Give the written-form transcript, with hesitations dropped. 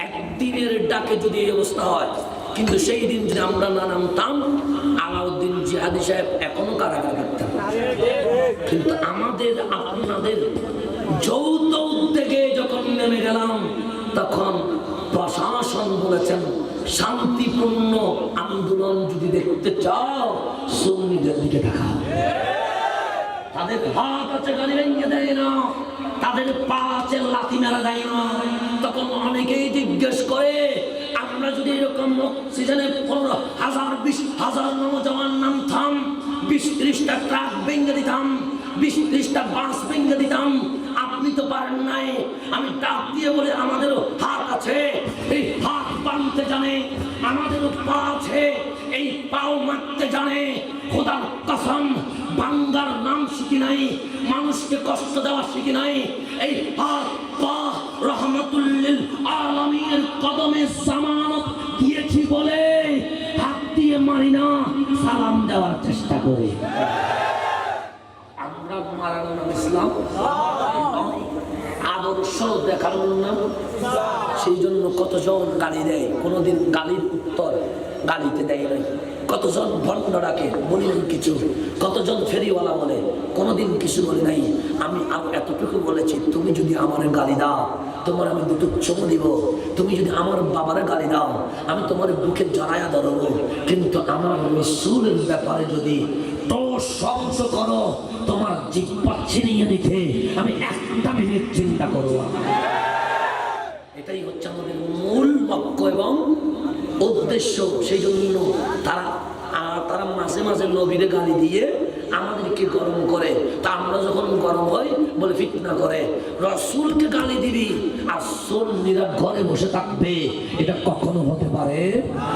একদিনের ডাকে যদি এই অবস্থা হয়, কিন্তু সেই দিন যদি আমরা না নামতাম, আলাউদ্দিন জিহাদি সাহেব এখনো কারাগারে থাকতেন। কিন্তু আমাদের আপনাদের যৌথ উদ্যোগে যখন নেমে গেলাম, তখন প্রশাসন বলেছেন শান্তিপূর্ণ আন্দোলন যদি দেখতে চাও সুন্নিদের দিকে তাকাও। তাদের হাত আছে গাড়ি ভেঙে দেয় না, তাদের পা আছে লাথি মেরা দেয় না। তখন অনেকেই জিজ্ঞেস করে, আমরা যদি এরকম অক্সিজেনে 15,000 20,000 নওজওয়ান নামতাম, 20-30টা ট্রাক ভেঙে দিতাম, 20-30টা বাস ভেঙে দিতাম, আপনি তো পারেন নাই। আমি ডাক দিয়ে বলে আমাদেরও হাত আছে, এই হাত বাঁধতে জানে, আমাদেরও পা আছে, এই পাও মারতে জানে। খোদার কসম, বাঙ্গার নাম শিখি নাই, মানুষকে কষ্ট দেওয়া শিখি নাই। এই হাত পা রহমতুল্লিল আলামিনের কদমে জামানত দিয়েছি বলে হাত দিয়ে মারি না, সালাম দেওয়ার চেষ্টা করি। আমরা মারার নাম ইসলাম, আদর্শ দেখানোর নাম। সেই জন্য কতজন গালি দেয়, কোনোদিন গালির উত্তর গালিতে দেয় নাই। কতজন ভণ্ড রাখে, বলিলেন কিছু। কতজন ফেরিওয়ালা বলে, কোনোদিন কিছু বলি নাই। আমি আর এতটুকু বলেছি, তুমি যদি আমার গালি দাও, তোমার আমি দুটো চুমু দিব। তুমি যদি আমার বাবার গালি দাও, আমি তোমার বুকে জড়াইয়া ধরবো। কিন্তু আমার রাসূলের ব্যাপারে যদি সংস করো, তোমার জিহ্বা ছিনিয়ে নিতে আমি একটা মিনিট চিন্তা করব। এটাই হচ্ছে আমাদের মূল লক্ষ্য এবং উদ্দেশ্য। সেই জন্য তারা মাঝে মাঝে নবীরে গালি দিয়ে আমাদেরকে গরম করে। তা আমরা যখন গরম হই বলে ফিতনা করে। রাসূলকে গালি দিবি আর সুন্নিরা ঘরে বসে থাকবে, এটা কখনো হতে পারে না।